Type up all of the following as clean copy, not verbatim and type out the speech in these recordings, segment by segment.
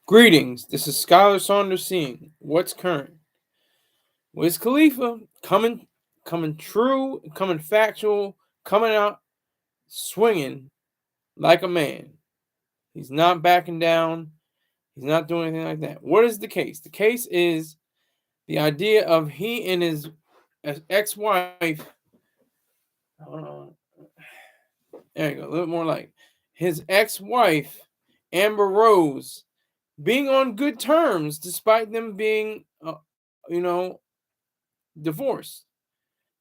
Greetings. This is Skylar Saunders seeing what's current. Wiz Khalifa coming true, coming factual, coming out swinging like a man. He's not backing down. He's not doing anything like that. What is the case? The case is the idea of he and his ex-wife. Hold on. There you go. A little more like his ex-wife, Amber Rose, being on good terms despite them being, you know, divorced.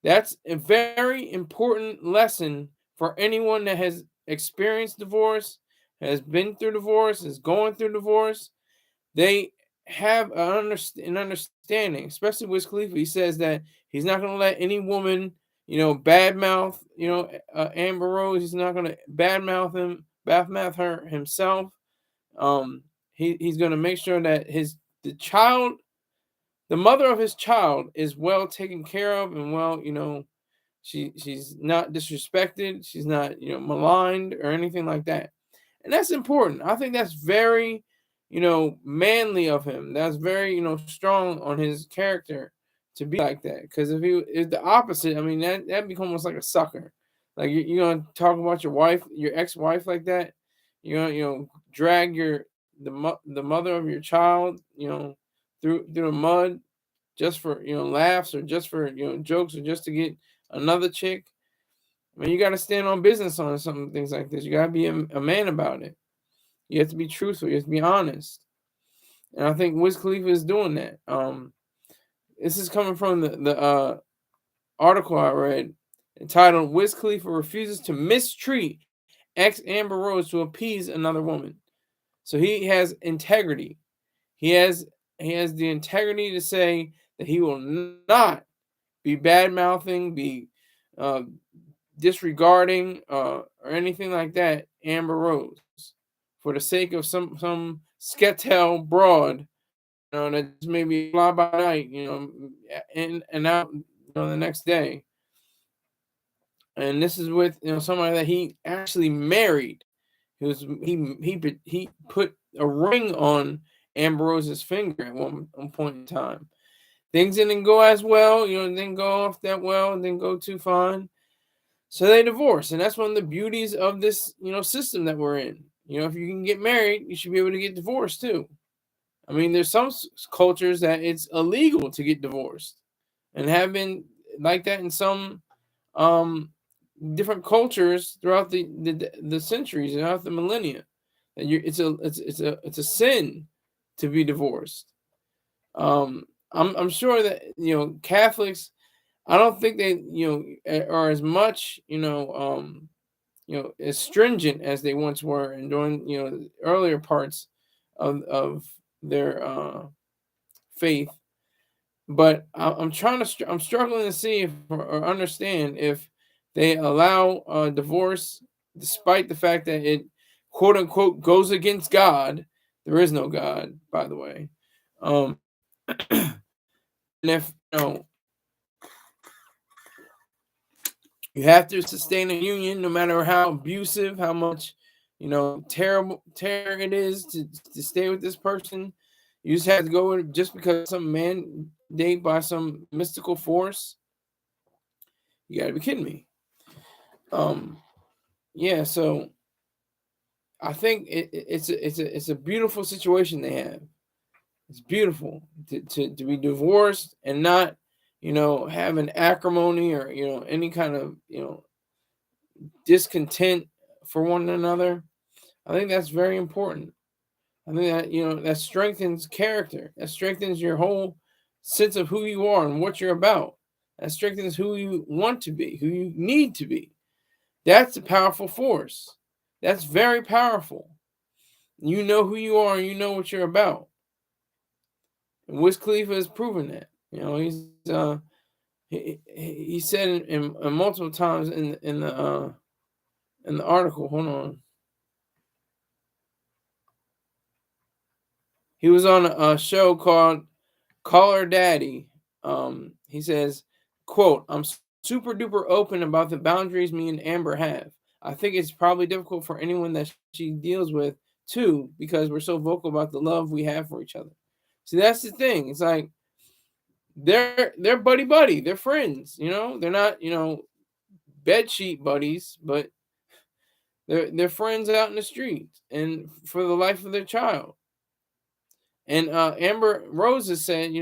That's a very important lesson for anyone that has experienced divorce, has been through divorce, is going through divorce. They have an understanding, especially with Khalifa. He says that he's not going to let any woman, badmouth, Amber Rose. He's not going to badmouth her himself. He's going to make sure that the mother of his child is well taken care of and well, she's not disrespected, she's not, maligned or anything like that. And that's important. I think that's very, manly of him. That's very, strong on his character to be like that. Because if he is the opposite, I mean, that becomes almost like a sucker. Like you're gonna talk about your wife, your ex-wife like that. You're gonna, drag the mother of your child, through the mud just for laughs or just for jokes or just to get another chick. I mean, you got to stand on business on some things like this. You got to be a man about it. You have to be truthful. You have to be honest. And I think Wiz Khalifa is doing that. This is coming from the article I read entitled "Wiz Khalifa refuses to mistreat ex Amber Rose to appease another woman." So he has integrity. He has the integrity to say that he will not be bad mouthing, be uh, disregarding, or anything like that. Amber Rose, for the sake of some sketel broad, that just maybe fly by night, in and out, the next day. And this is with somebody that he actually married. He put a ring on Amber Rose's finger at one point in time. Things didn't go as well, didn't go off that well, didn't go too fine. So they divorced, and that's one of the beauties of this, system that we're in. If you can get married, you should be able to get divorced too. I mean, there's some cultures that it's illegal to get divorced, and have been like that in some um, different cultures throughout the centuries, throughout the millennia. That it's a sin to be divorced. I'm sure that Catholics. I don't think they are as much as stringent as they once were, and during the earlier parts of their faith. But I'm struggling to see if or understand if they allow divorce despite the fact that it quote unquote goes against God. There is no God, by the way. Um, and if you have to sustain a union, no matter how abusive, how much terrible terror it is to stay with this person. You just have to go with it just because some mandate by some mystical force. You got to be kidding me. Um, yeah. So I think it's a beautiful situation they have. It's beautiful to be divorced and not have an acrimony or any kind of discontent for one another. I think that's very important. I think that that strengthens character. That strengthens your whole sense of who you are and what you're about. That strengthens who you want to be, who you need to be. That's a powerful force. That's very powerful. You know who you are and you know what you're about. And Wiz Khalifa has proven that. He said in multiple times in the article. Hold on. He was on a show called Call Her Daddy. He says, quote, "I'm super duper open about the boundaries me and Amber have. I think it's probably difficult for anyone that she deals with too, because we're so vocal about the love we have for each other. See, that's the thing. It's like they're buddy buddy. They're friends. They're not bed sheet buddies, but they're friends out in the street and for the life of their child. And Amber Rose has said,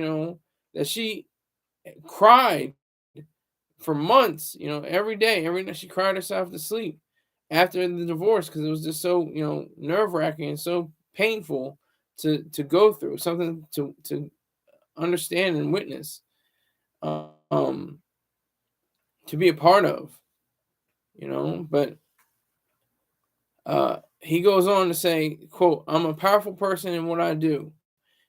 that she cried for months, every day, every night she cried herself to sleep after the divorce because it was just so, nerve wracking and so painful to go through, something to understand and witness, um, to be a part of, But he goes on to say, quote, "I'm a powerful person in what I do.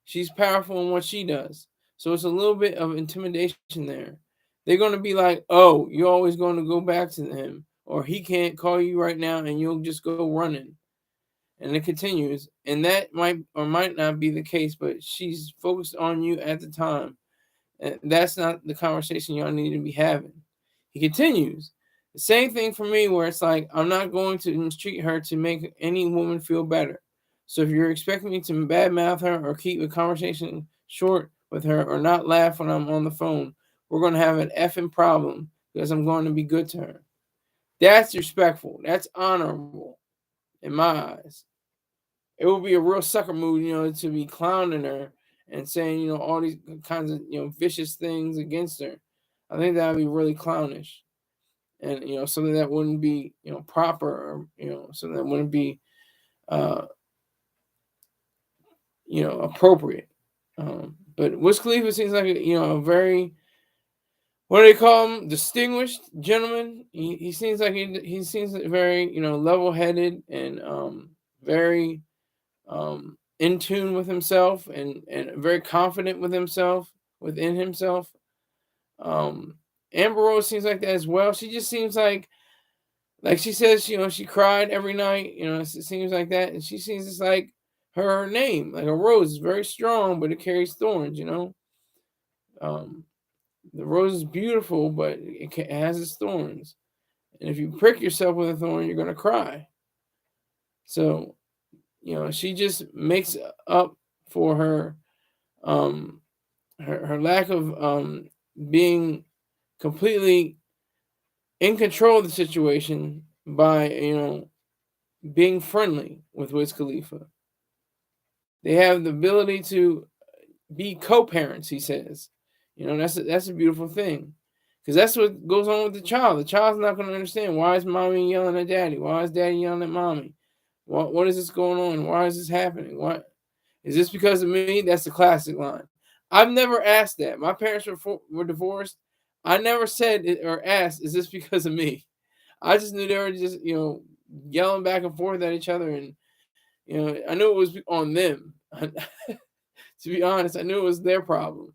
She's powerful in what she does. So it's a little bit of intimidation there. They're going to be like, oh, you're always going to go back to him, or he can't call you right now and you'll just go running." And it continues, and that might or might not be the case, but she's focused on you at the time. And that's not the conversation y'all need to be having. He continues, the same thing for me, where it's like, I'm not going to mistreat her to make any woman feel better. So if you're expecting me to badmouth her or keep a conversation short with her or not laugh when I'm on the phone, we're going to have an effing problem because I'm going to be good to her. That's respectful. That's honorable in my eyes. It would be a real sucker move, to be clowning her and saying, all these kinds of, vicious things against her. I think that would be really clownish. And, something that wouldn't be, proper, or, something that wouldn't be, uh, appropriate. But Wiz Khalifa seems like, a very, what do they call him? Distinguished gentleman. He seems like he seems very, level-headed and very in tune with himself and very confident with himself, within himself. Amber Rose seems like that as well. She just seems like she says, she cried every night. It seems like that, and she seems just like her name, like a rose, is very strong, but it carries thorns. Um, the rose is beautiful, but it has its thorns, and if you prick yourself with a thorn, you're gonna cry. So, she just makes up for um, her lack of being completely in control of the situation by being friendly with Wiz Khalifa. They have the ability to be co-parents. He says, that's a beautiful thing, because that's what goes on with the child. The child's not going to understand, why is mommy yelling at daddy? Why is daddy yelling at mommy? What is this going on? Why is this happening? What is this because of me? That's the classic line. I've never asked that. My parents were divorced. I never said it or asked, is this because of me? I just knew they were just, yelling back and forth at each other. And, I knew it was on them. To be honest, I knew it was their problem.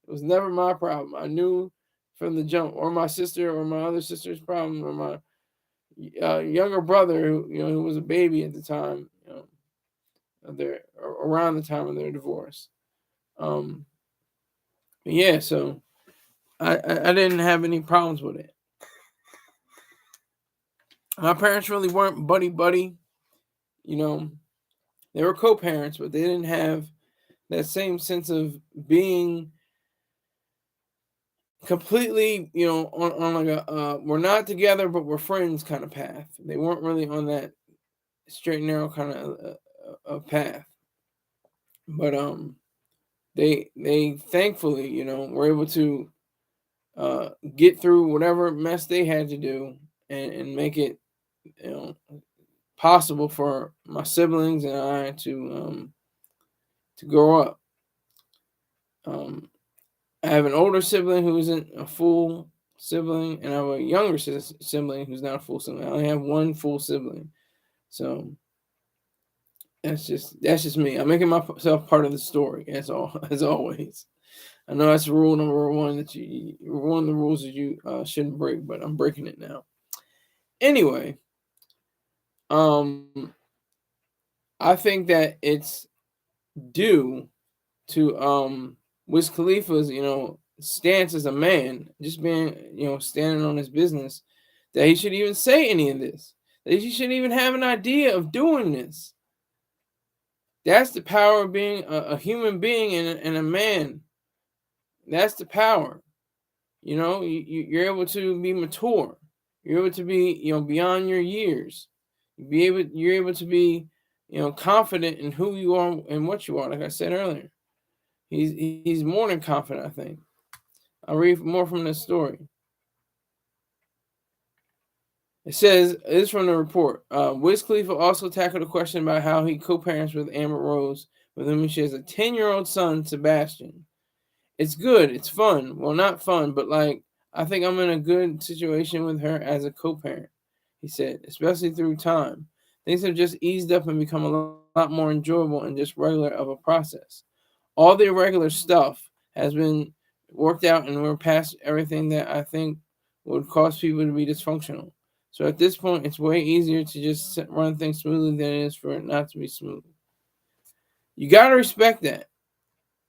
It was never my problem. I knew from the jump, or my sister or my other sister's problem, or my younger brother, who was a baby at the time, around the time of their divorce. Yeah, so I didn't have any problems with it. My parents really weren't buddy buddy. They were co-parents, but they didn't have that same sense of being completely, on like a we're not together but we're friends kind of path. They weren't really on that straight and narrow kind of path. But they thankfully, were able to get through whatever mess they had to do and make it, possible for my siblings and I to grow up. I have an older sibling who isn't a full sibling, and I have a younger sibling who's not a full sibling. I only have one full sibling, so that's just me. I'm making myself part of the story. As always. I know that's rule number one, that one of the rules that you shouldn't break, but I'm breaking it now. Anyway, I think that it's due to Wiz Khalifa's, stance as a man, just being, standing on his business, that he should even say any of this, that he shouldn't even have an idea of doing this. That's the power of being a human being and a man. That's the power. You're able to be mature. You're able to be, beyond your years. You're able to be, confident in who you are and what you are. Like I said earlier, he's more than confident. I think. I'll read more from this story. It says, this is from the report. Wiz Khalifa also tackled a question about how he co-parents with Amber Rose, with whom he shares a 10-year-old son, Sebastian. It's good. It's fun. Well, not fun, but like, I think I'm in a good situation with her as a co-parent, he said, especially through time. Things have just eased up and become a lot more enjoyable and just regular of a process. All the irregular stuff has been worked out and we're past everything that I think would cause people to be dysfunctional. So at this point, it's way easier to just run things smoothly than it is for it not to be smooth. You gotta respect that.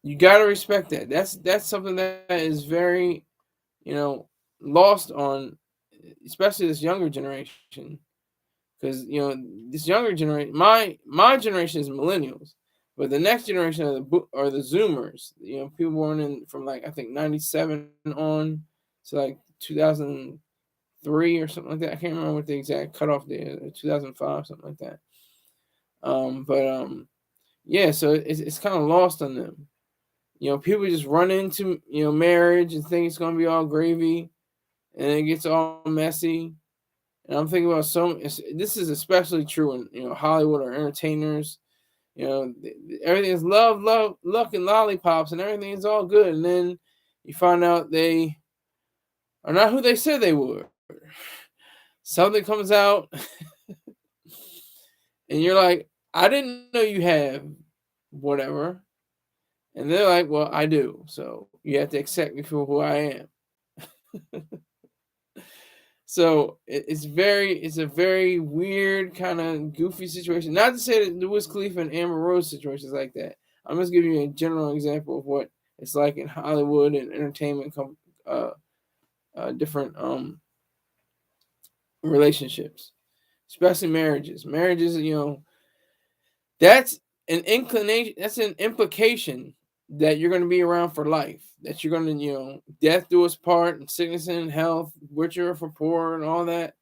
You gotta respect that. That's something that is very, you know, lost on, especially this younger generation. Because this younger generation, my generation is millennials, but the next generation are the Zoomers. People born in from like I think '97 on to like 2003 or something like that. I can't remember what the exact cutoff date is. 2005, something like that. But yeah, so it's kind of lost on them. People just run into marriage and think it's gonna be all gravy, and it gets all messy. And I'm thinking about this is especially true in Hollywood or entertainers. Everything is love, luck, and lollipops, and everything is all good. And then you find out they are not who they said they were. Something comes out, and you're like, I didn't know you have whatever. And they're like, well, I do. So you have to accept me for who I am. So it's a very weird kind of goofy situation. Not to say that the Wiz Khalifa and Amber Rose situation is like that. I'm just giving you a general example of what it's like in Hollywood and entertainment, different relationships, especially marriages. Marriages, that's an inclination. That's an implication that you're going to be around for life. That you're going to, death do us part, and sickness and health, richer for poor, and all that.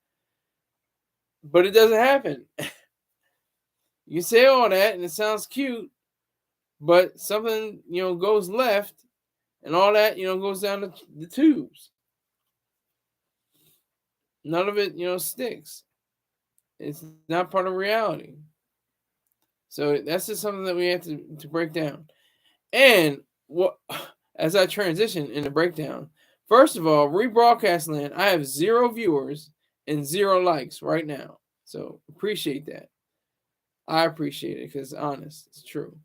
But it doesn't happen. You say all that, and it sounds cute, but something goes left, and all that goes down the tubes. None of it sticks. It's not part of reality. So that's just something that we have to break down. And what as I transition in the breakdown, first of all, rebroadcast land, I have 0 viewers and 0 likes right now. So appreciate that. I appreciate it because honest, it's true.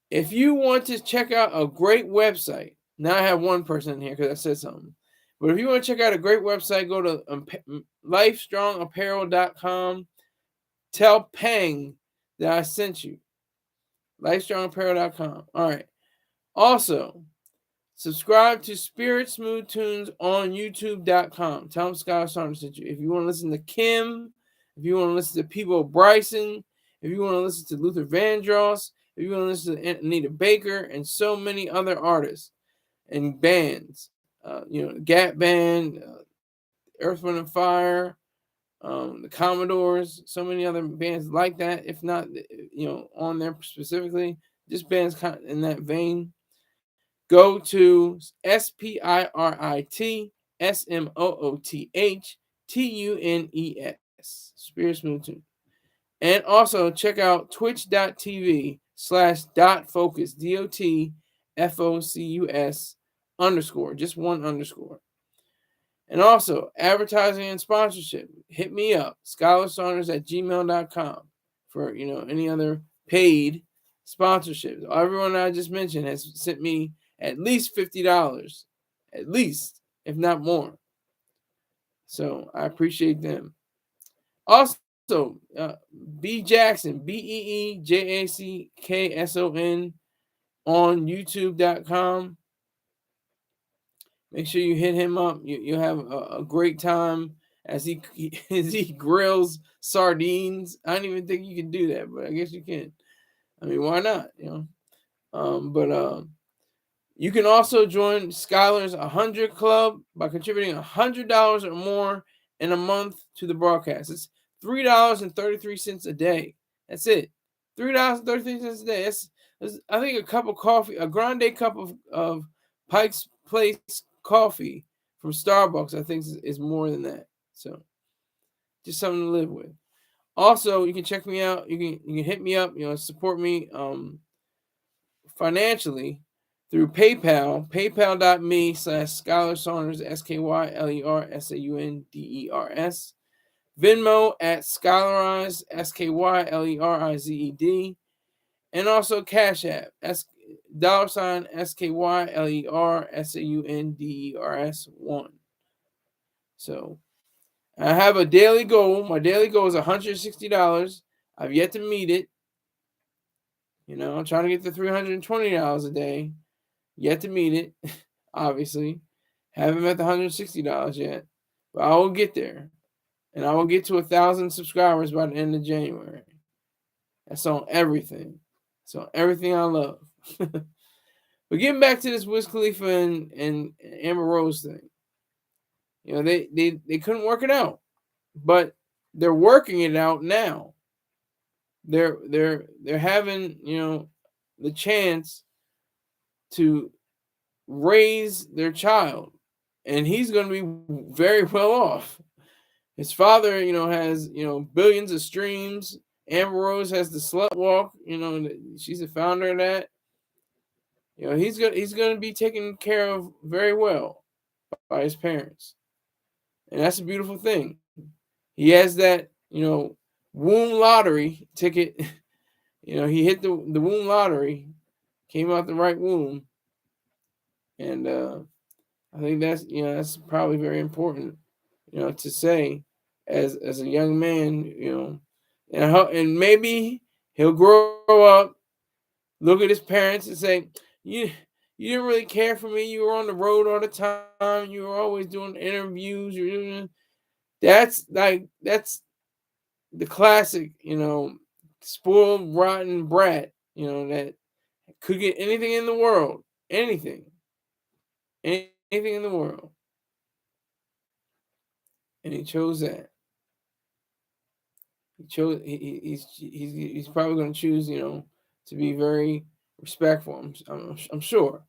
If you want to check out a great website, now I have one person in here because I said something. But if you want to check out a great website, go to lifestrongapparel.com. Tell Pang that I sent you. Lifestrongapparel.com. All right. Also, subscribe to Spirit Smooth Tunes on YouTube.com. Tell them Skylar Saunders sent you. If you want to listen to Kim, if you want to listen to People Bryson, if you want to listen to Luther Vandross, if you want to listen to Anita Baker and so many other artists and bands, Gap Band, Earth, Wind, and Fire, the Commodores, so many other bands like that. If not, on there specifically, just bands kind of in that vein. Go to SpiritSmoothTunes, Spirit Smooth Tune. And also check out twitch.tv/dotfocus, DOTFOCUS _, just one underscore. And also, advertising and sponsorship. Hit me up, SkylarSaunders@gmail.com for, any other paid sponsorships. Everyone I just mentioned has sent me at least $50, at least, if not more. So I appreciate them. Also, B Jackson, BEEJACKSON on YouTube.com. Make sure you hit him up. You'll have a great time as he grills sardines. I don't even think you can do that, but I guess you can. I mean, why not? But you can also join Skylar's 100 Club by contributing $100 or more in a month to the broadcast. It's $3.33 a day. That's it. $3.33 a day. That's I think a cup of coffee, a grande cup of Pike's Place coffee from Starbucks, I think is more than that. So just something to live with. Also, you can check me out. You can hit me up. Support me financially through PayPal, paypal.me/Skylar Saunders, SkylerSaunders, Venmo at Skylerize, SkyLerized, and also Cash App, $SkyLerSaunders1. So I have a daily goal. My daily goal is $160. I've yet to meet it. I'm trying to get to $320 a day. Yet to meet it, obviously. Haven't met the $160 yet. But I will get there. And I will get to 1,000 subscribers by the end of January. That's on everything. It's on everything I love. But getting back to this Wiz Khalifa and Amber Rose thing. They couldn't work it out. But they're working it out now. They're having, the chance to raise their child, and he's going to be very well off. His father, has billions of streams. Amber Rose has the slut walk. She's the founder of that. He's going to be taken care of very well by his parents, and that's a beautiful thing. He has that womb lottery ticket. He hit the womb lottery, came out the right womb, and I think that's probably very important, to say as a young man, and maybe he'll grow up, look at his parents, and say, you didn't really care for me. You were on the road all the time. You were always doing interviews. That's the classic, spoiled, rotten brat, that could get anything in the world, anything in the world, and he chose that. He's probably going to choose, to be very respectful. I'm sure.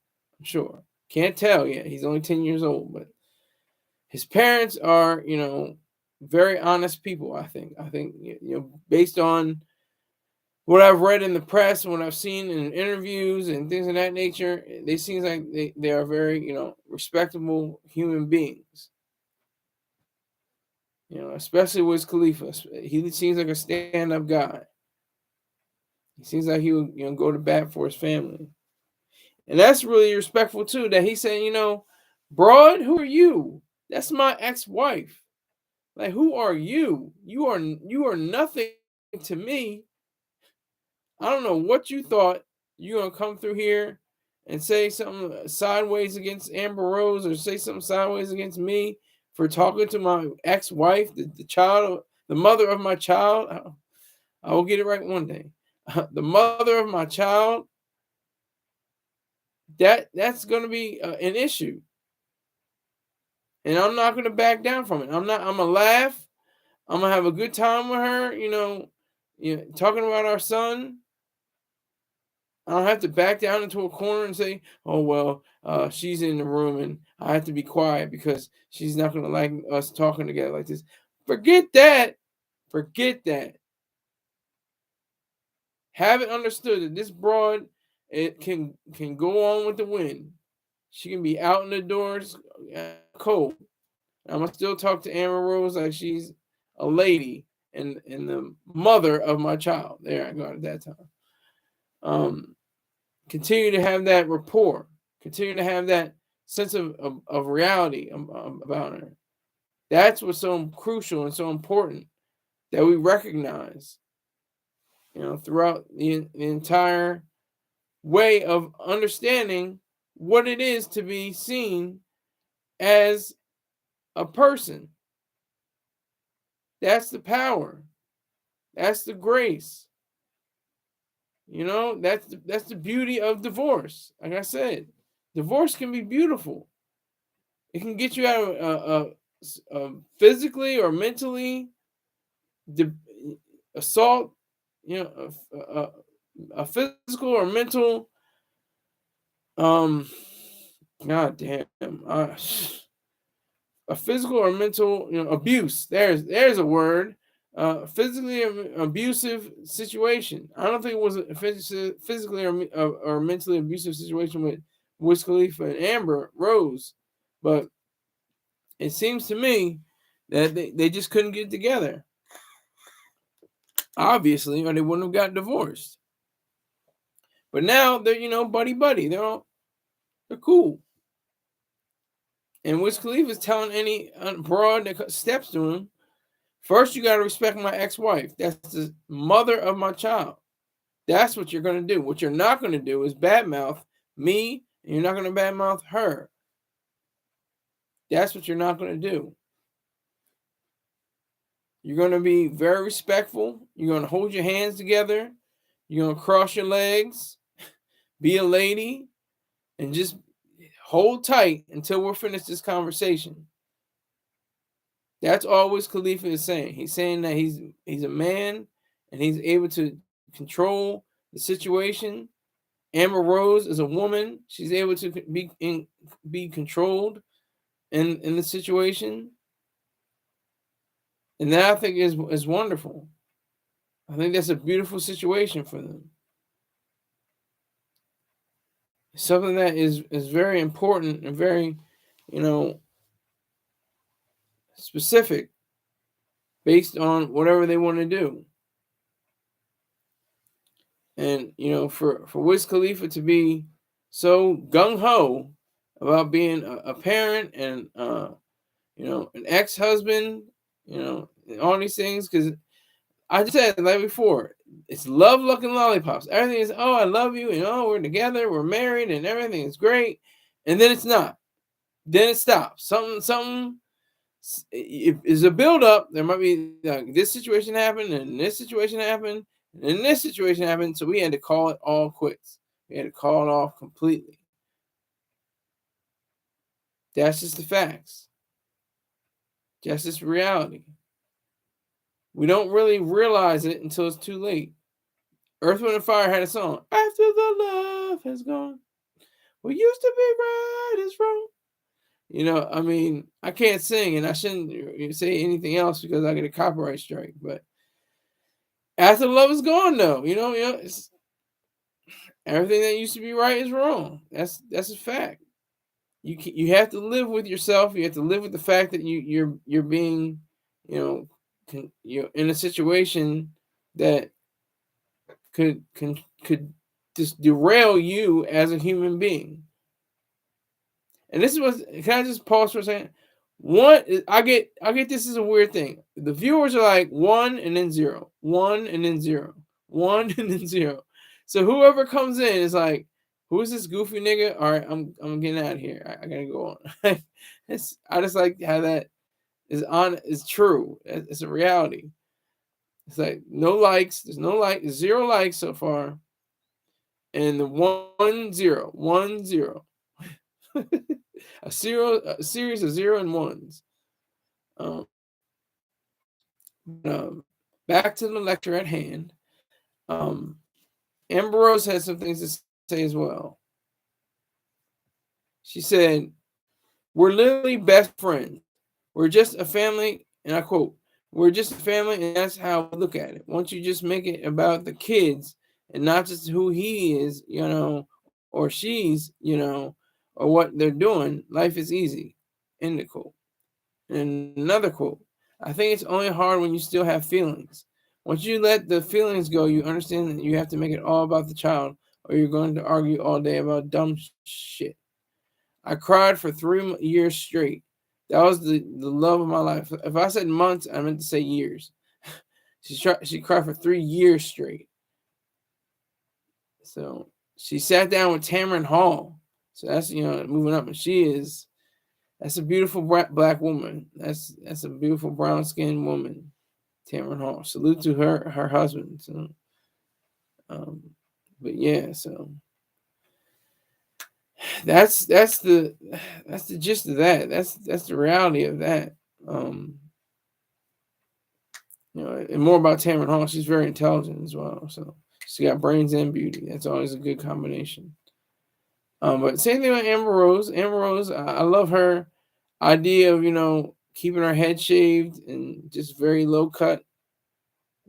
Can't tell yet. He's only 10 years old, but his parents are, very honest people. I think, based on what I've read in the press and what I've seen in interviews and things of that nature, they seem like they are very, respectable human beings. Especially Wiz Khalifa. He seems like a stand-up guy. He seems like he would, go to bat for his family. And that's really respectful too, that he's saying, broad, who are you? That's my ex-wife. Like, who are you? You are nothing to me. I don't know what you thought. You're gonna come through here and say something sideways against Amber Rose, or say something sideways against me for talking to my ex-wife, the mother of my child. I will get it right one day. The mother of my child. That's going to be an issue, and I'm not going to back down from it. I'm gonna laugh. I'm gonna have a good time with her. Talking about our son. I don't have to back down into a corner and say, "Oh well, she's in the room and I have to be quiet because she's not going to like us talking together like this." Forget that. Forget that. Have it understood that this broad, it can go on with the wind. She can be out in the doors cold. I'm gonna still talk to Amber Rose like she's a lady and the mother of my child. There I go at that time. Continue to have that rapport. Continue to have that sense of reality about her. That's what's so crucial and so important, that we recognize, throughout the entire way of understanding what it is to be seen as a person. That's the power. That's the grace. You know, that's the beauty of divorce. Like I said, divorce can be beautiful. It can get you out of physically or mentally de- assault, you know, a physical or mental, um, god damn, a physical or mental, abuse. There's a word. Physically abusive situation. I don't think it was a physically or mentally abusive situation with Wiz Khalifa and Amber Rose, but it seems to me that they just couldn't get together, obviously, or they wouldn't have got divorced. But now they're buddy buddy. They're cool. And Wiz Khalifa is telling any broad that steps to him, first you got to respect my ex-wife. That's the mother of my child. That's what you're going to do. What you're not going to do is badmouth me, and you're not going to badmouth her. That's what you're not going to do. You're going to be very respectful. You're going to hold your hands together. You're going to cross your legs, be a lady, and just hold tight until we're finished this conversation. That's all Wiz Khalifa is saying. He's saying that he's a man and he's able to control the situation. Amber Rose is a woman. She's able to be controlled in the situation. And that I think is wonderful. I think that's a beautiful situation for them. Something that is very important and very, specific based on whatever they want to do. And for Wiz Khalifa to be so gung ho about being a parent and an ex husband, and all these things, because I just said like before, it's love, luck, and lollipops. Everything is, oh, I love you, and oh, we're together, we're married, and everything is great, and then it's not. Then it stops. Something is a build up. There might be like this situation happened, and this situation happened, and then this situation happened. So we had to call it all quits. We had to call it off completely. That's just the facts. That's just reality. We don't really realize it until it's too late. Earth, Wind, and Fire had a song. After the love has gone, what used to be right is wrong. I mean, I can't sing, and I shouldn't say anything else because I get a copyright strike. But after the love is gone, though, it's, everything that used to be right is wrong. That's a fact. You have to live with yourself. You have to live with the fact that you're being, you're in a situation that could just derail you as a human being. And this is what, can I just pause for a second? I get this is a weird thing. The viewers are like 1 and then 0, 1 and then 0, 1 and then 0. So whoever comes in is like, who's this goofy nigga? All right, I'm getting out of here. I gotta go on. I just like how that is true. It's a reality. It's like no likes. There's no like 0 likes so far, and the 1 0 1 0. a series of 0 and 1s. Back to the lecture at hand. Amber Rose had some things to say as well. She said, "We're literally best friends. We're just a family," and I quote, "We're just a family, and that's how we look at it. Once you just make it about the kids and not just who he is, or she's, or what they're doing, life is easy." End the quote. And another quote, "I think it's only hard when you still have feelings. Once you let the feelings go, you understand that you have to make it all about the child, or you're going to argue all day about dumb shit. I cried for 3 years straight. That was the love of my life." If I said months, I meant to say years. She cried for 3 years straight. So she sat down with Tamron Hall. So that's moving up, and that's a beautiful black woman. That's a beautiful brown skinned woman, Tamron Hall. Salute to her husband. So, But yeah, so that's that's the gist of that. That's the reality of that. Um, and more about Tamron Hall. She's very intelligent as well. So she got brains and beauty. That's always a good combination. But same thing with Amber Rose. Amber Rose, I love her idea of keeping her head shaved and just very low cut.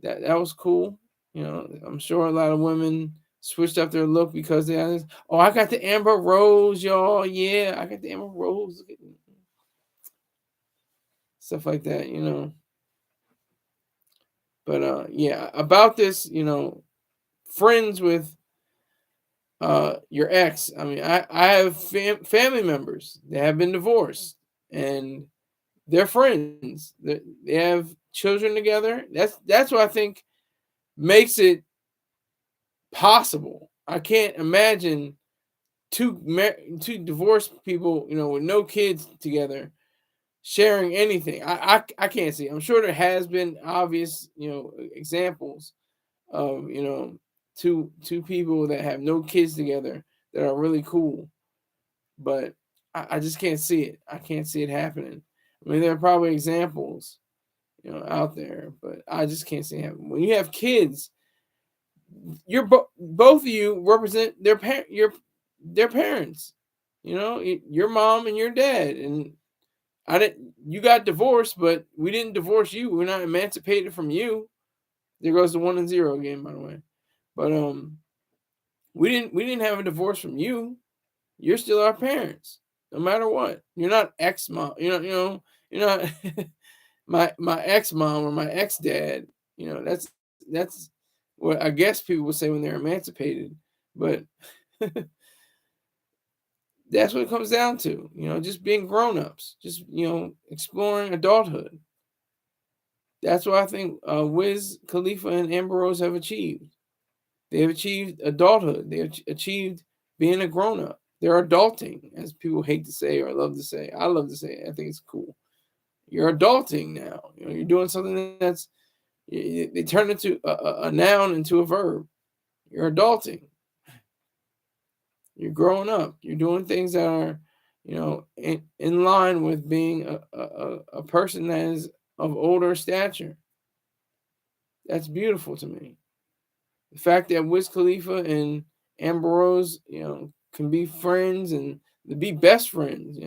That was cool. I'm sure a lot of women switched up their look because they had this. Oh, I got the Amber Rose, y'all. Yeah, I got the Amber Rose. Stuff like that. But yeah, about this, friends with your ex. I mean, I have family members that have been divorced, and they're friends. They have children together. That's what I think makes it possible. I can't imagine two divorced people, with no kids together, sharing anything. I can't see. I'm sure there has been obvious, examples of two people that have no kids together that are really cool, but I just can't see it. I can't see it happening. I mean, there are probably examples, out there, but I just can't see it happening. When you have kids, both of you represent their parents. Your mom and your dad, and I didn't. You got divorced, but we didn't divorce you. We're not emancipated from you. There goes the 1 and 0 game, by the way. But we didn't have a divorce from you. You're still our parents, no matter what. You're not ex mom. You're not my ex mom or my ex dad. That's what I guess people would say when they're emancipated. But that's what it comes down to. Just being grown ups, just exploring adulthood. That's what I think Wiz Khalifa and Amber Rose have achieved. They have achieved adulthood. They have achieved being a grown up. They're adulting, as people hate to say or love to say. I love to say it. I think it's cool. You're adulting now. You're doing something that's they turn into a noun into a verb. You're adulting. You're growing up. You're doing things that are, in line with being a person that is of older stature. That's beautiful to me. The fact that Wiz Khalifa and Amber Rose, can be friends and be best friends,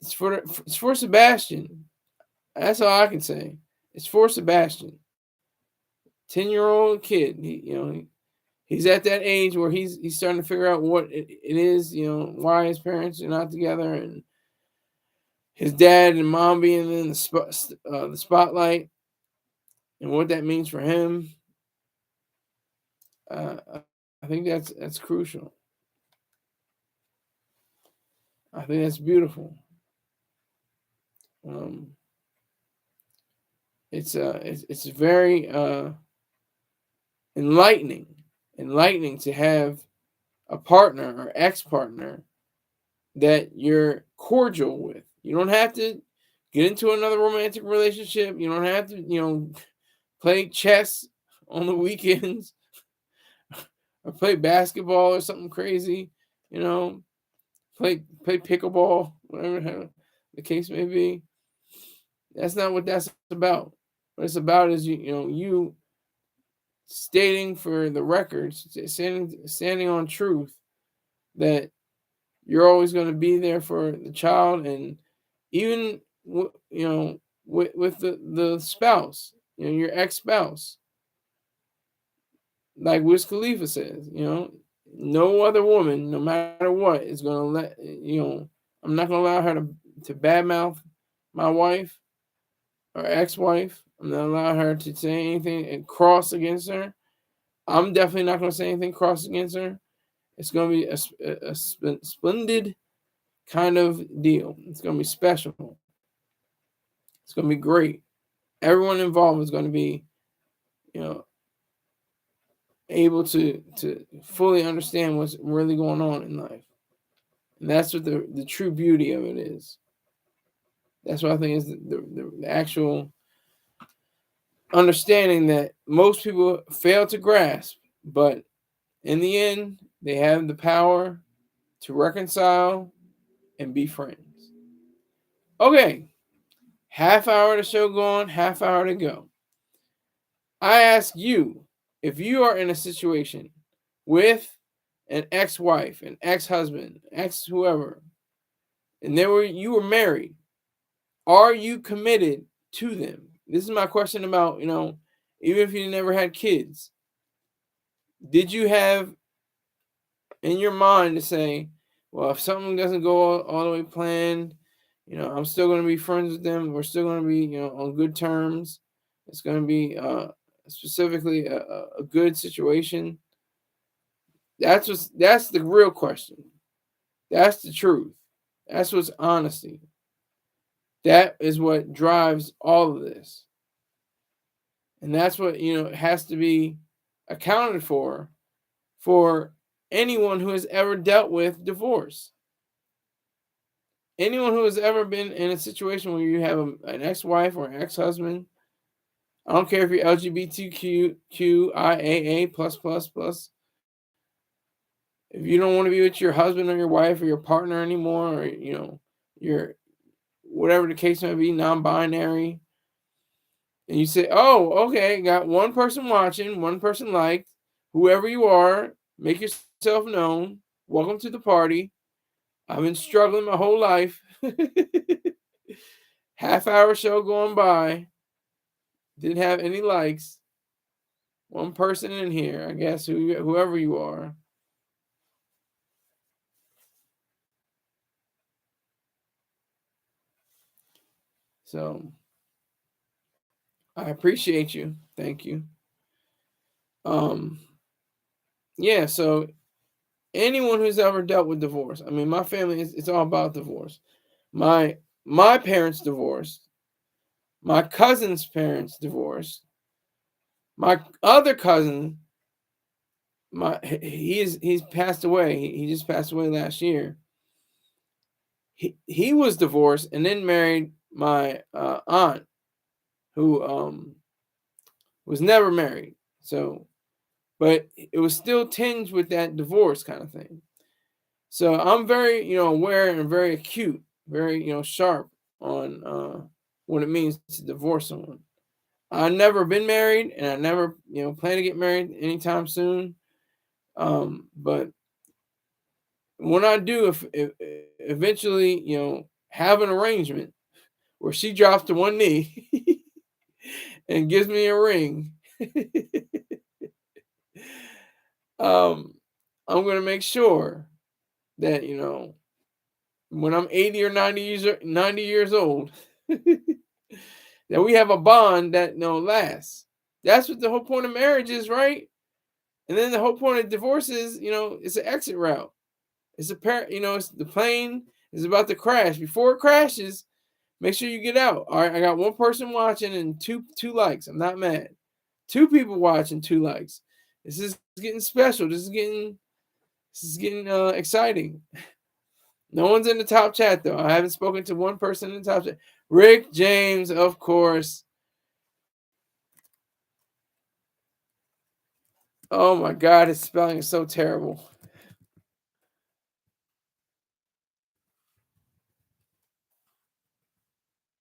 it's for Sebastian. That's all I can say. It's for Sebastian. 10-year-old kid. He's at that age where he's starting to figure out what it is, why his parents are not together, and his dad and mom being in the spotlight, and what that means for him. I think that's crucial. I think that's beautiful. Um, it's very enlightening to have a partner or ex-partner that you're cordial with. You don't have to get into another romantic relationship. You don't have to, play chess on the weekends or play basketball or something crazy. You know, play pickleball, whatever the case may be. That's not what that's about. What it's about is you stating for the records, standing on truth that you're always going to be there for the child, and even with the spouse, your ex spouse, like Wiz Khalifa says, no other woman, no matter what, is going to I'm not going to allow her to badmouth my wife or ex-wife. I'm not allowing her to say anything and cross against her. I'm definitely not going to say anything cross against her. It's going to be a splendid kind of deal. It's going to be special. It's going to be great. Everyone involved is going to be, able to fully understand what's really going on in life. And that's what the true beauty of it is. That's what I think is the actual understanding that most people fail to grasp. But In the end, they have the power to reconcile and be friends. Okay, half hour of the show gone, half hour to go. I ask you, if you are in a situation with an ex-wife, an ex-husband, ex whoever, and you were married, are you committed to them? This is my question about, even if you never had kids, did you have in your mind to say, well, if something doesn't go all the way planned, I'm still going to be friends with them. We're still going to be, on good terms. It's going to be specifically a good situation. That's the real question. That's the truth. That's what's honesty. That is what drives all of this. And that's what, has to be accounted for anyone who has ever dealt with divorce. Anyone who has ever been in a situation where you have an ex-wife or an ex-husband, I don't care if you're LGBTQIAA plus plus plus. If you don't want to be with your husband or your wife or your partner anymore, or your whatever the case may be, non-binary, and you say, "Oh, okay, got one person watching, one person liked, whoever you are, make yourself known. Welcome to the party. I've been struggling my whole life." Half hour show going by. Didn't have any likes. One person in here, I guess, whoever you are. So I appreciate you. Thank you. Yeah, so anyone who's ever dealt with divorce, I mean, my family it's all about divorce. My parents divorced. My cousin's parents divorced. My other cousin, he's passed away. He just passed away last year. He was divorced and then married my aunt, who was never married. So, but it was still tinged with that divorce kind of thing. So I'm very, aware and very acute, very, sharp on what it means to divorce someone. I've never been married, and I never, plan to get married anytime soon. But when I do, if eventually, have an arrangement where she drops to one knee and gives me a ring, I'm gonna make sure that when I'm 80 or 90 years old, that we have a bond that lasts. That's what the whole point of marriage is, right? And then the whole point of divorce is, it's an exit route. It's it's the plane is about to crash. Before it crashes, make sure you get out. All right, I got one person watching and two likes. I'm not mad. Two people watching, 2 likes. This is getting special. This is getting exciting. No one's in the top chat though. I haven't spoken to one person in the top chat. Rick James, of course. Oh my God, his spelling is so terrible.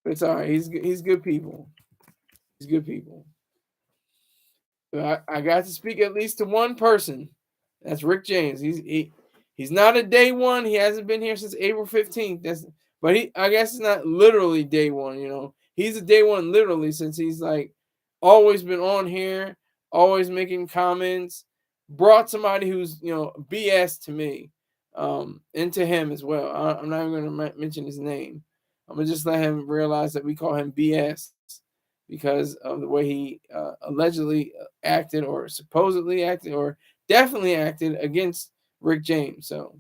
But it's all right. He's good people. He's good people. I got to speak at least to one person. That's Rick James. He's not a day one. He hasn't been here since April 15th. But I guess it's not literally day one, He's a day one literally since he's like always been on here, always making comments, brought somebody who's, BS to me, into him as well. I'm not even going to mention his name. I'm going to just let him realize that we call him BS because of the way he allegedly acted or supposedly acted or definitely acted against Rick James. So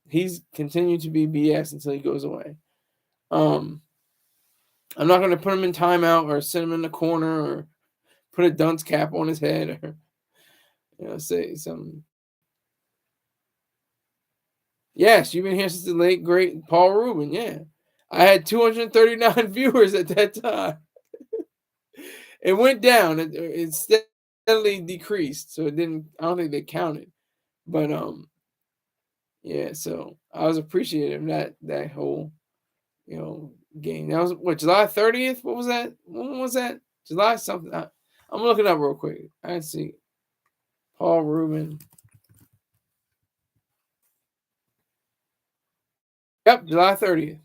he's continued to be BS until he goes away. I'm not going to put him in timeout or send him in the corner or put a dunce cap on his head or say something. Yes, you've been here since the late great Paul Rubin. Yeah, I had 239 viewers at that time. It went down. It steadily decreased, so it didn't. I don't think they counted. But yeah, so I was appreciative of that whole, game. That was what, July 30th? What was that? When was that? July something. I'm looking up real quick. I can see Paul Rubin. Yep, July 30th,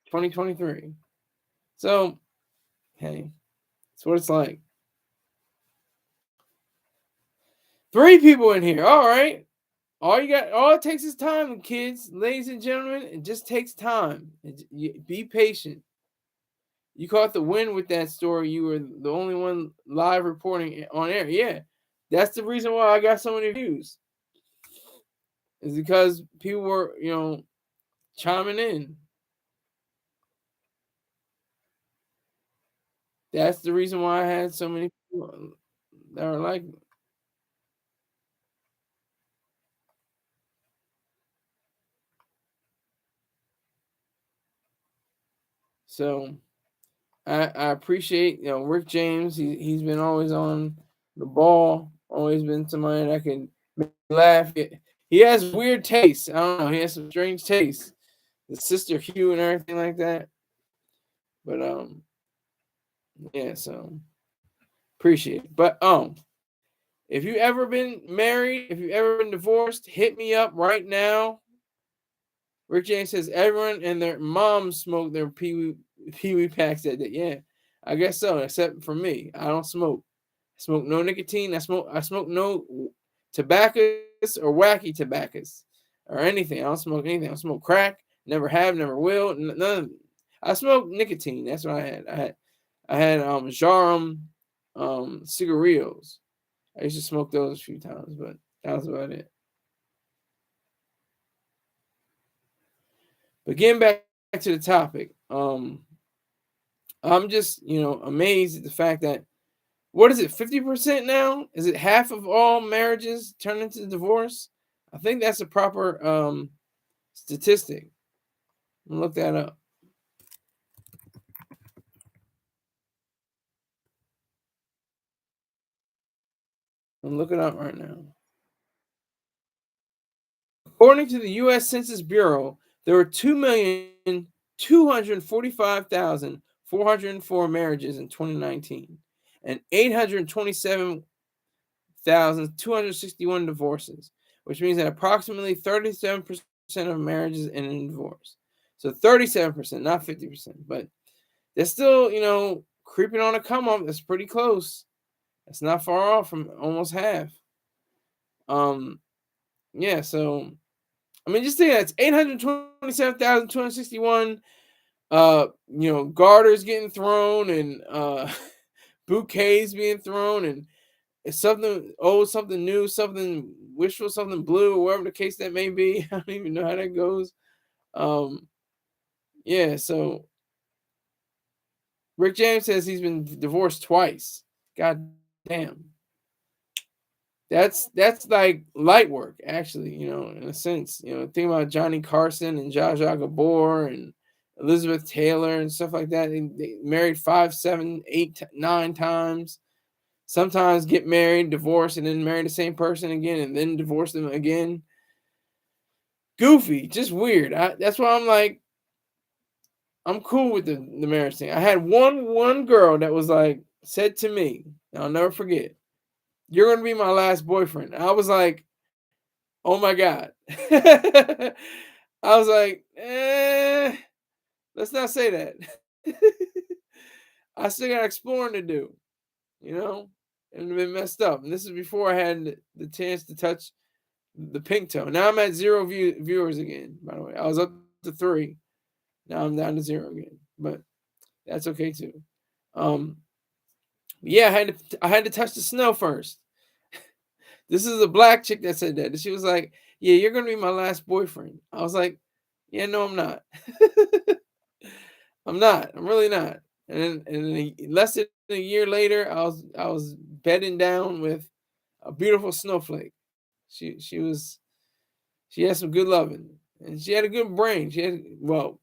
2023. So, hey, that's what it's like. 3 people in here. All right. All it takes is time, kids, ladies and gentlemen. It just takes time. Be patient. You caught the win with that story. You were the only one live reporting on air. Yeah, that's the reason why I got so many views. Is because people were, chiming in. That's the reason why I had so many people that are like me. So I appreciate, Rick James. He's been always on the ball. Always been somebody that can make me laugh. He has weird tastes. I don't know. He has some strange tastes. The Sister Hugh and everything like that. But yeah. So appreciate it. But if you ever been married, if you ever been divorced, hit me up right now. Rick James says everyone and their mom smoked their pee wee packs that day. Yeah, I guess so. Except for me, I don't smoke. I smoke no nicotine. I smoke no tobaccos or wacky tobaccos or anything. I don't smoke anything. I don't smoke crack. Never have. Never will. None. I smoke nicotine. That's what I had. I had Jarum cigarillos. I used to smoke those a few times, but that was about it. But getting back to the topic, I'm just amazed at the fact that what is it, 50% now? Is it half of all marriages turn into divorce? I think that's a proper statistic. I'm gonna look that up. I'm looking up right now. According to the U.S. Census Bureau, there were 2,245,404 marriages in 2019 and 827,261 divorces, which means that approximately 37% of marriages end in divorce. So 37%, not 50%, but they're still, creeping on a come up. That's pretty close. That's not far off from almost half. Um, yeah, so I mean, just think that's 827,261 garters getting thrown and bouquets being thrown and it's something old, something new, something wishful, something blue, or whatever the case that may be. I don't even know how that goes. Um, yeah, so Rick James says he's been divorced twice. God damn. That's like light work, actually, in a sense. Think about Johnny Carson and Zsa Zsa Gabor and Elizabeth Taylor and stuff like that. They married 5, 7, 8, 9 times. Sometimes get married, divorce, and then marry the same person again, and then divorce them again. Goofy, just weird. That's why I'm like, I'm cool with the marriage thing. I had one girl that was like, said to me, and I'll never forget, "You're gonna be my last boyfriend." I was like, "Oh my god." I was like, let's not say that. I still got exploring to do, and been messed up. And this is before I had the chance to touch the pink toe. Now I'm at 0 viewers again. By the way, I was up to 3. Now I'm down to 0 again, but that's okay too. Um, yeah, I had to touch the snow first. This is a black chick that said that. And she was like, "Yeah, you're gonna be my last boyfriend." I was like, "Yeah, no, I'm not. I'm not. I'm really not." And less than a year later, I was bedding down with a beautiful snowflake. She had some good loving, and she had a good brain. She had, well,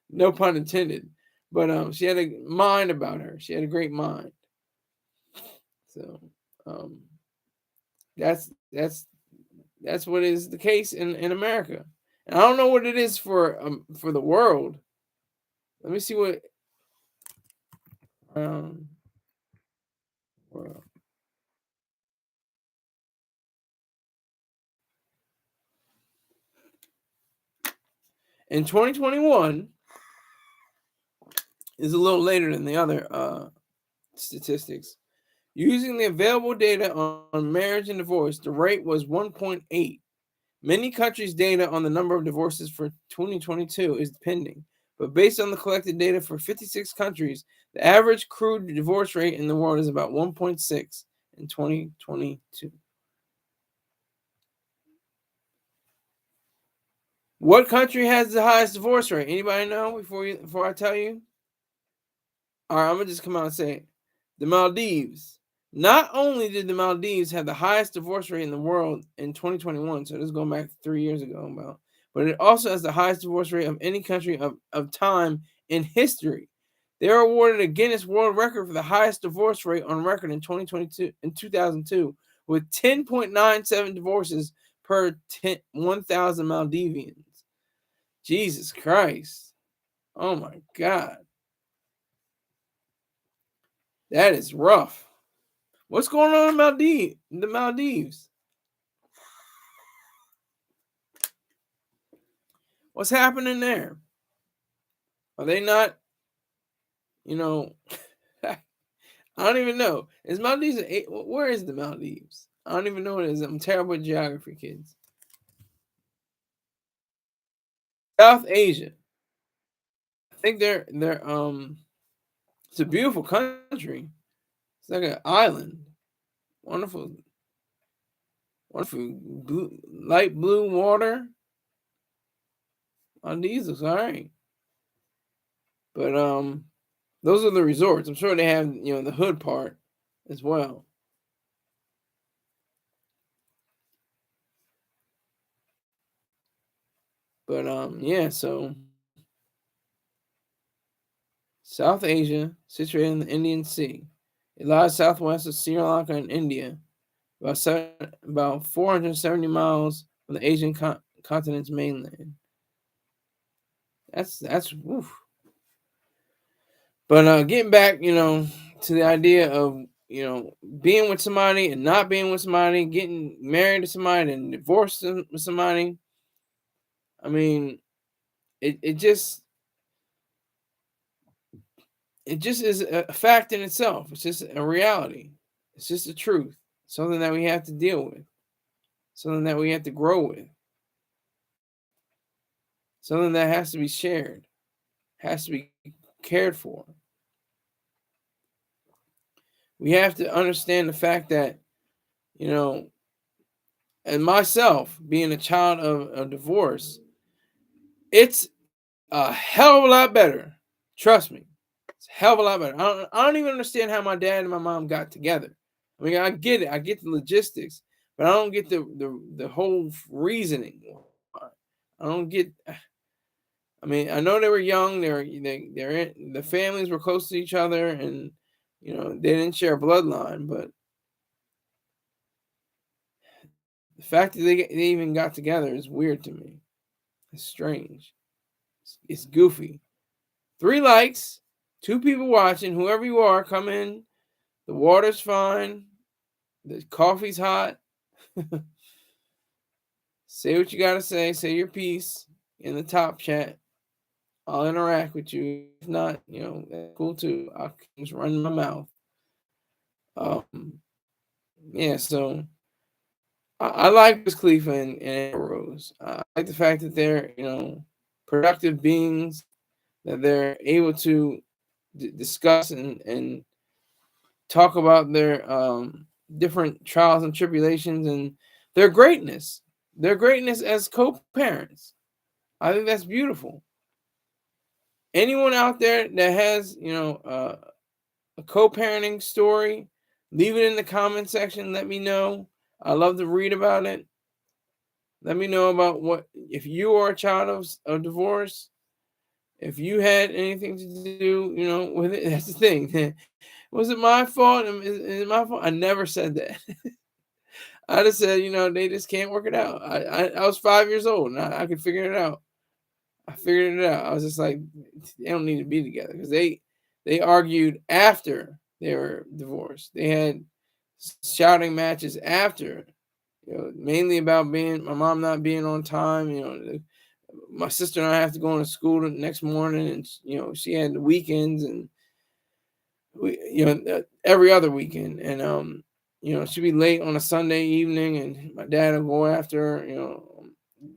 no pun intended, but she had a mind about her. She had a great mind. So um, that's That's that's what is the case in America. And I don't know what it is for the world. Let me see what um world. In 2021 is a little later than the other statistics. Using the available data on marriage and divorce, the rate was 1.8. Many countries' data on the number of divorces for 2022 is pending, but based on the collected data for 56 countries, the average crude divorce rate in the world is about 1.6 in 2022. What country has the highest divorce rate? Anybody know before I tell you? All right, I'm gonna just come out and say it. The Maldives. Not only did the Maldives have the highest divorce rate in the world in 2021, so this is going back 3 years ago, about, but it also has the highest divorce rate of any country of time in history. They were awarded a Guinness World Record for the highest divorce rate on record in 2022 in 2002, with 10.97 divorces per 1,000 Maldivians. Jesus Christ! Oh my God, that is rough. What's going on in the Maldives? What's happening there? Are they not, you know, I don't even know. Is Maldives, where is the Maldives? I don't even know what it is. I'm terrible at geography, kids. South Asia. I think it's a beautiful country. It's like an island. Wonderful, wonderful light blue water. Maldives is all right. But those are the resorts. I'm sure they have, the hood part as well. But yeah, so South Asia, situated in the Indian Sea. It lies southwest of Sri Lanka and India, about 470 miles from the Asian continent's mainland. That's woof. But getting back, to the idea of being with somebody and not being with somebody, getting married to somebody and divorced with somebody. I mean, it just is a fact in itself. It's just a reality. It's just the truth. Something that we have to deal with. Something that we have to grow with. Something that has to be shared. Has to be cared for. We have to understand the fact that, and myself being a child of divorce, it's a hell of a lot better. Trust me. It's a hell of a lot better. I don't even understand how my dad and my mom got together. I mean, I get it. I get the logistics, but I don't get the whole reasoning. I don't get. I mean, I know they were young. The families were close to each other, and they didn't share a bloodline. But the fact that they even got together is weird to me. It's strange. It's goofy. 3 likes, 2 people watching. Whoever you are, come in. The water's fine. The coffee's hot. Say what you gotta say. Say your piece in the top chat. I'll interact with you. If not, that's cool too. I'll just run my mouth. Um, yeah. So I like Wiz Khalifa and Rose. I like the fact that they're productive beings, that they're able to discuss and talk about their different trials and tribulations and their greatness as co-parents. I think that's beautiful. Anyone out there that has a co-parenting story, leave it in the comment section. Let me know. I love to read about it. Let me know about what, if you are a child of divorce, if you had anything to do with it. That's the thing. Was it my fault? Is it my fault? I never said that. I just said, they just can't work it out. I was 5 years old and I could figure it out. I figured it out. I was just like, they don't need to be together because they argued after they were divorced. They had shouting matches after, mainly about my mom not being on time. My sister and I have to go to school the next morning, and she had the weekends and every other weekend, and she'd be late on a Sunday evening, and my dad would go after her,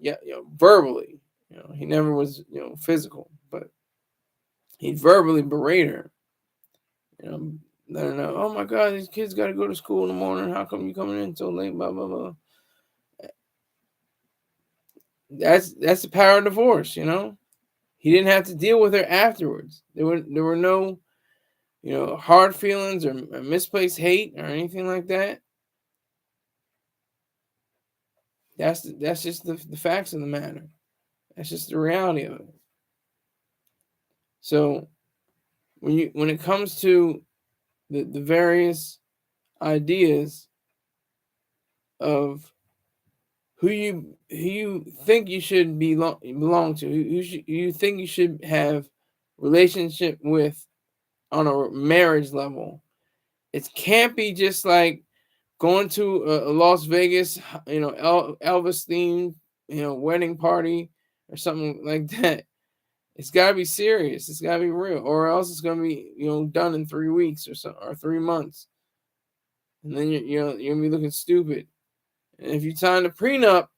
yeah, verbally. He never was, physical, but he'd verbally berate her. Let her know, oh my God, these kids got to go to school in the morning. How come you coming in so late? Blah blah blah. That's the power of divorce. He didn't have to deal with her afterwards. There were no, hard feelings or misplaced hate or anything like that. That's just the facts of the matter. That's just the reality of it. So when it comes to the various ideas of who you think you should belong to, who you think you should have relationship with on a marriage level, it can't be just like going to a Las Vegas, Elvis themed, wedding party or something like that. It's got to be serious. It's got to be real, or else it's going to be, done in 3 weeks or 3 months, and then you're gonna be looking stupid. And if you sign a prenup,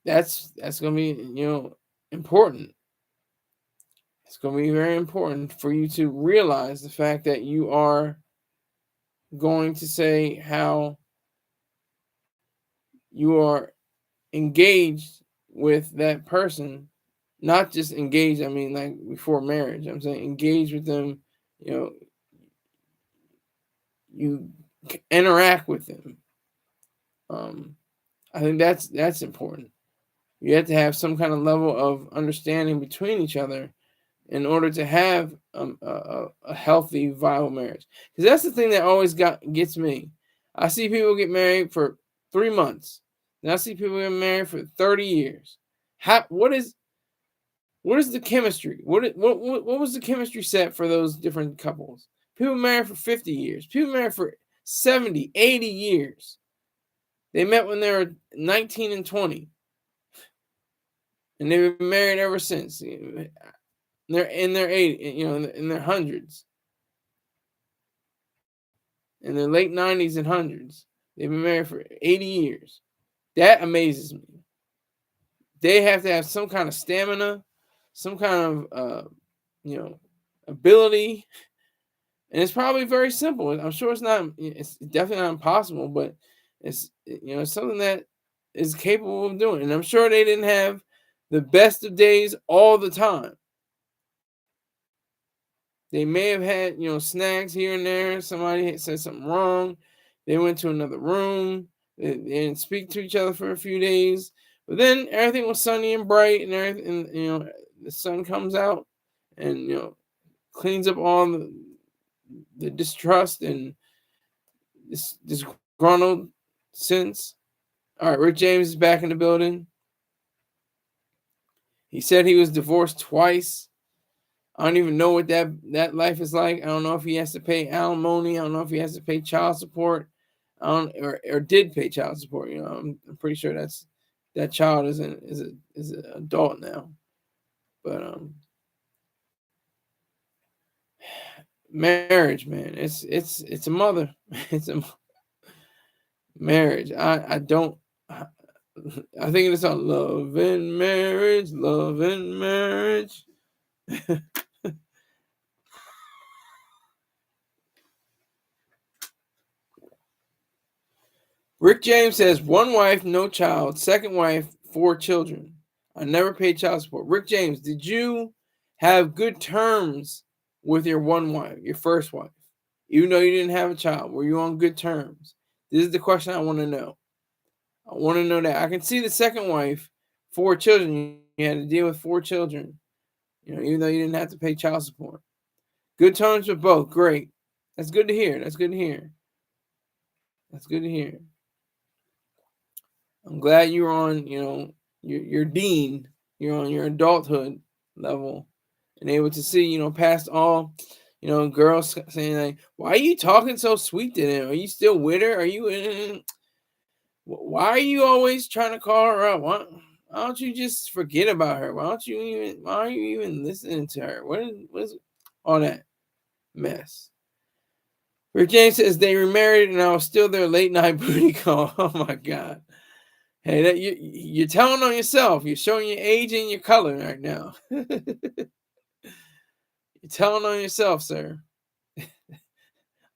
that's going to be, important. It's going to be very important for you to realize the fact that you are going to say how you are engaged with that person, not just engaged, I mean like before marriage. I'm saying engage with them, you interact with them. I think that's important. You have to have some kind of level of understanding between each other in order to have a healthy, viable marriage. Because that's the thing that always gets me. I see people get married for 3 months, and I see people get married for 30 years. What is the chemistry? What was the chemistry set for those different couples? People married for 50 years. People married for 70, 80 years. They met when they were 19 and 20. And they've been married ever since. They're in their 80s, in their hundreds. In their late 90s and hundreds. They've been married for 80 years. That amazes me. They have to have some kind of stamina, some kind of ability. And it's probably very simple. I'm sure it's definitely not impossible, but it's something that is capable of doing. And I'm sure they didn't have the best of days all the time. They may have had, snags here and there. Somebody had said something wrong. They went to another room. They didn't speak to each other for a few days. But then everything was sunny and bright, and everything, and, the sun comes out and, cleans up all the distrust and this disgruntled sense. All right, Rick James is back in the building. He said he was divorced twice. I don't even know what that life is like. I don't know if he has to pay alimony. I don't know if he has to pay child support. Or did pay child support. I'm pretty sure that child is an adult now. But marriage, man, it's a mother. It's a marriage. I think it's on love and marriage, love and marriage. Rick James says 1 wife, no child. 2nd wife, 4 children. I never paid child support. Rick James, did you have good terms with your 1 wife, your first wife? Even though you didn't have a child, were you on good terms? This is the question I want to know. I want to know that. I can see the 2nd wife, 4 children. You had to deal with 4 children, even though you didn't have to pay child support. Good terms with both, great. That's good to hear. That's good to hear. That's good to hear. I'm glad you're on, your dean. You're on your adulthood level, and able to see, past all, girls saying like, "Why are you talking so sweet to them? Are you still with her? Are you in? Why are you always trying to call her up? Why don't you just forget about her? Why are you even listening to her? What is all that mess?" Rick James says they remarried and I was still their late night booty call. Oh my God. Hey, you're telling on yourself. You're showing your age and your color right now. You're telling on yourself, sir.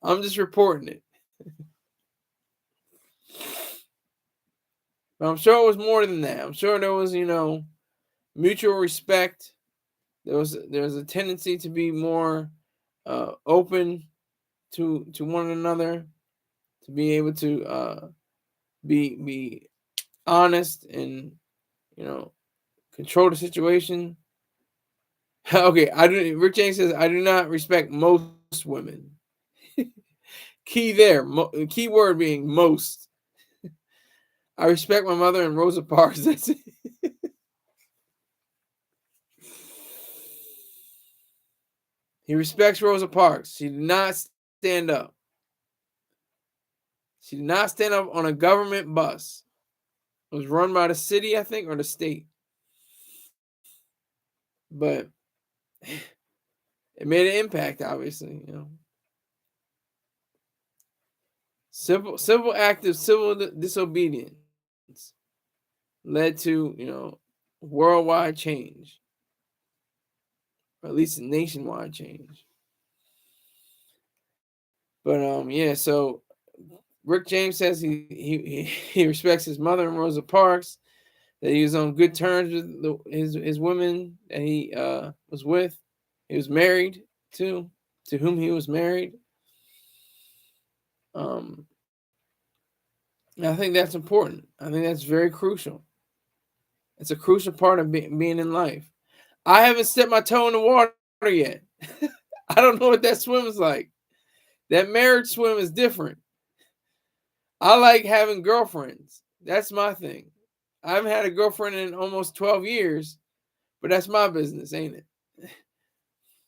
I'm just reporting it. But I'm sure it was more than that. I'm sure there was, mutual respect. There was a tendency to be more open to one another, to be able to be honest and control the situation. Okay, I do. Rick James says I do not respect most women. Key there, key word being most. I respect my mother and Rosa Parks. That's it. He respects Rosa Parks. She did not stand up. She did not stand up on a government bus. It was run by the city, I think, or the state. But it made an impact, obviously. Simple act of civil disobedience led to worldwide change, or at least nationwide change. But yeah, so Rick James says he respects his mother and Rosa Parks, that he was on good terms with his women that he was with. He was married to whom he was married. Um, and I think that's important. I think that's very crucial. It's a crucial part of being in life. I haven't stepped my toe in the water yet. I don't know what that swim is like. That marriage swim is different. I like having girlfriends. That's my thing. I haven't had a girlfriend in almost 12 years, but that's my business, ain't it?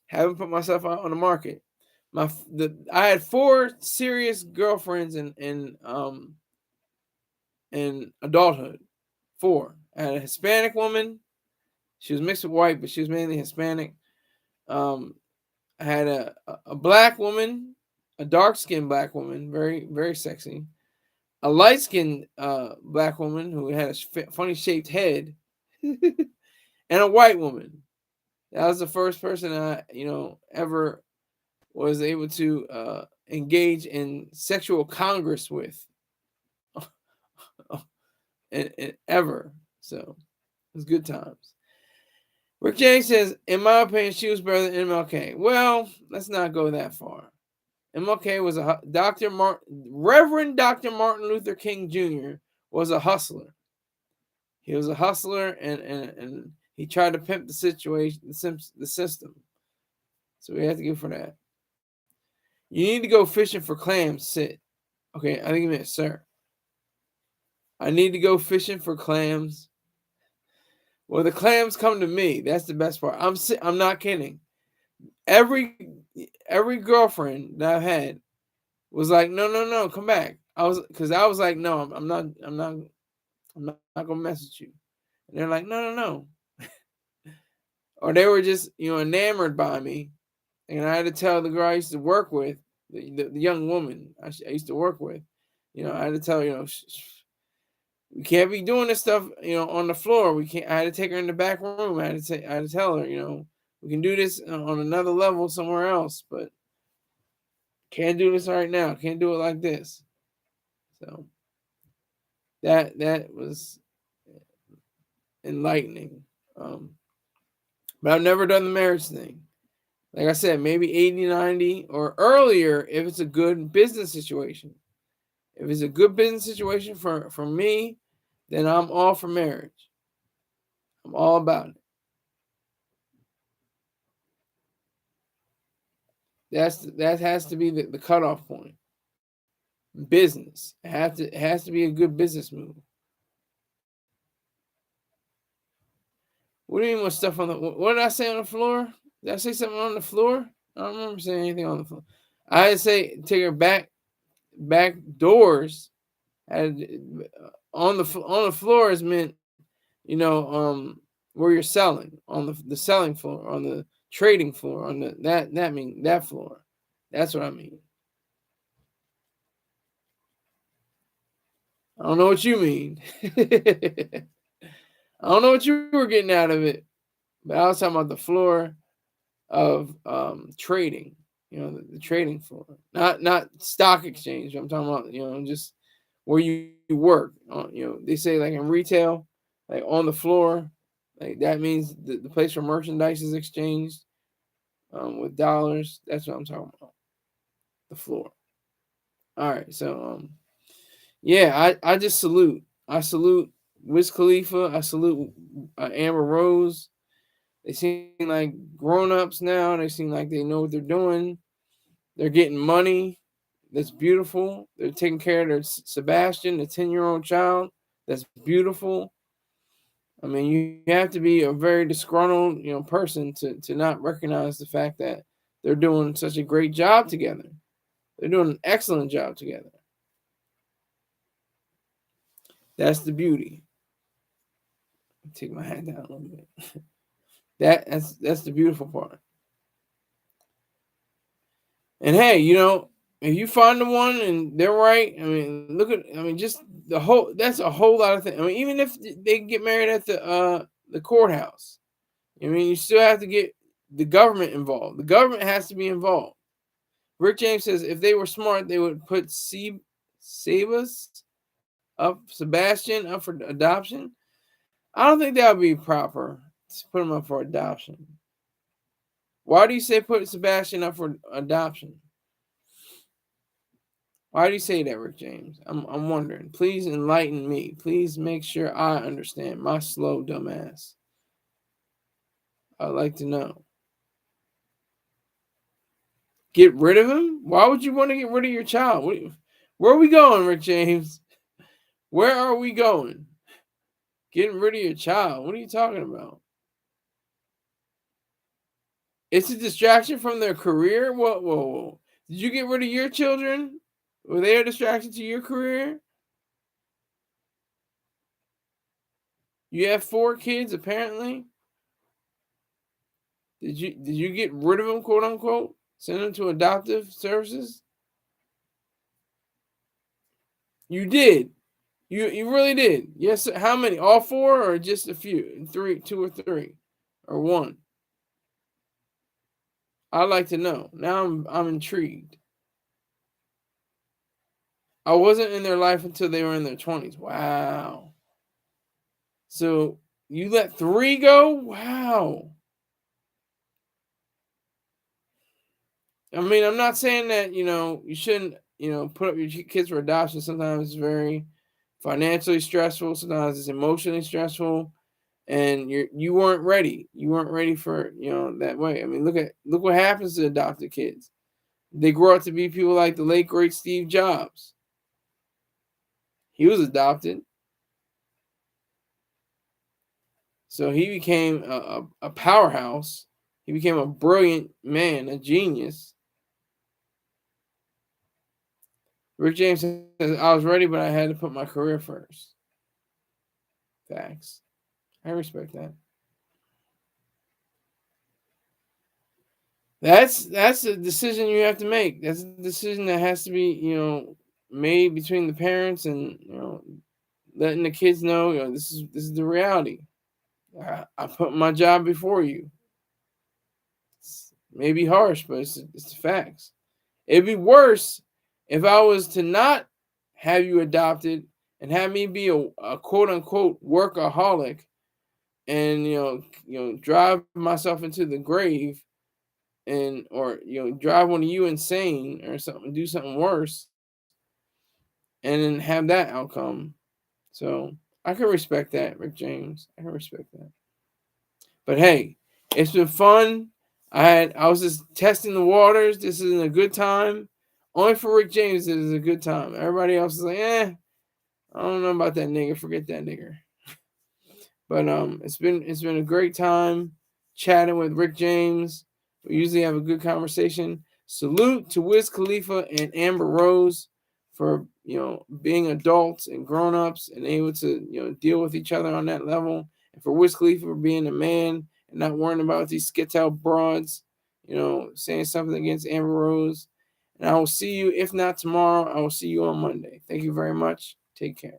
Haven't put myself out on the market. I had 4 serious girlfriends in adulthood. 4. I had a Hispanic woman. She was mixed with white, but she was mainly Hispanic. I had a black woman, a dark-skinned black woman, very, very sexy. A light-skinned black woman who had a funny shaped head, and a white woman. That was the first person I, ever was able to engage in sexual congress with, and ever. So it was good times. Rick James says, in my opinion, she was better than MLK. Well, let's not go that far. MLK was Reverend Dr. Martin Luther King Jr. was a hustler. He was a hustler, and he tried to pimp the situation, the system. So we have to give for that. You need to go fishing for clams, Sit. Okay, I think you meant sir. I need to go fishing for clams. Well, the clams come to me. That's the best part. I'm not kidding. Every girlfriend that I've had was like, no, come back. I was like, no, I'm not gonna mess with you. And they're like, no. Or they were just, enamored by me. And I had to tell the girl I used to work with, the young woman I used to work with, I had to tell her, we can't be doing this stuff, on the floor. We can't. I had to take her in the back room. I had to tell her, we can do this on another level somewhere else, but can't do this right now. Can't do it like this. So that was enlightening. But I've never done the marriage thing. Like I said, maybe 80, 90 or earlier if it's a good business situation. If it's a good business situation for me, then I'm all for marriage. I'm all about it. That has to be the cutoff point. Business. It has to be a good business move. What do you mean with stuff on the? What did I say on the floor? Did I say something on the floor? I don't remember saying anything on the floor. I say take her back doors. And on the floor is meant, where you're selling, on the selling floor, on the trading floor, on that mean that floor. That's what I mean. I don't know what you mean. I don't know what you were getting out of it, but I was talking about the floor of trading. The trading floor, not stock exchange. I'm talking about just where you work. They say like in retail, like on the floor, like that means the place where merchandise is exchanged with dollars. That's what I'm talking about. The floor. All right, so yeah, I just salute. I salute Wiz Khalifa. I salute Amber Rose. They seem like grown-ups now. They seem like they know what they're doing. They're getting money. That's beautiful. They're taking care of their Sebastian, the 10-year-old child. That's beautiful. I mean, you have to be a very disgruntled, person to not recognize the fact that they're doing such a great job together. They're doing an excellent job together. That's the beauty. Take my hat down a little bit. That's the beautiful part. And hey, if you find the one and they're right, I mean, just that's a whole lot of things. I mean, even if they get married at the courthouse, you still have to get the government involved. The government has to be involved. Rick James says if they were smart, they would put Sebastian up for adoption. I don't think that would be proper to put him up for adoption. Why do you say put Sebastian up for adoption? Why do you say that, Rick James? I'm wondering. Please enlighten me. Please make sure I understand. My slow dumbass. I'd like to know. Get rid of him? Why would you want to get rid of your child? Where are we going, Rick James? Where are we going? Getting rid of your child? What are you talking about? It's a distraction from their career? Whoa. Did you get rid of your children? Were they a distraction to your career? You have 4 kids, apparently. Did you get rid of them, quote unquote? Send them to adoptive services? You did. You really did. Yes. How many? All 4 or just a few? 3, 2 or 3, or 1? I'd like to know. Now I'm intrigued. I wasn't in their life until they were in their 20s. Wow. So you let 3 go? Wow. I mean, I'm not saying that, you shouldn't, put up your kids for adoption. Sometimes it's very financially stressful. Sometimes it's emotionally stressful. And you weren't ready. You weren't ready for, that way. I mean, look what happens to adopted kids. They grow up to be people like the late, great Steve Jobs. He was adopted. So he became a powerhouse. He became a brilliant man, a genius. Rick James says, I was ready, but I had to put my career first. Facts. I respect that. That's a decision you have to make. That's a decision that has to be, made between the parents and, letting the kids know, this is the reality. I put my job before you. It's maybe harsh, but it's the facts. It'd be worse if I was to not have you adopted and have me be a quote unquote workaholic and drive myself into the grave or drive one of you insane or something, do something worse, and then have that outcome. So I can respect that, Rick James. I can respect that. But hey, it's been fun. I was just testing the waters. This isn't a good time. Only for Rick James, it is a good time. Everybody else is like, I don't know about that nigga. Forget that nigga. But it's been a great time chatting with Rick James. We usually have a good conversation. Salute to Wiz Khalifa and Amber Rose for being adults and grown ups and able to deal with each other on that level. And for Wiz Khalifa for being a man and not worrying about these skittle broads, saying something against Amber Rose. And I will see you, if not tomorrow, I will see you on Monday. Thank you very much. Take care.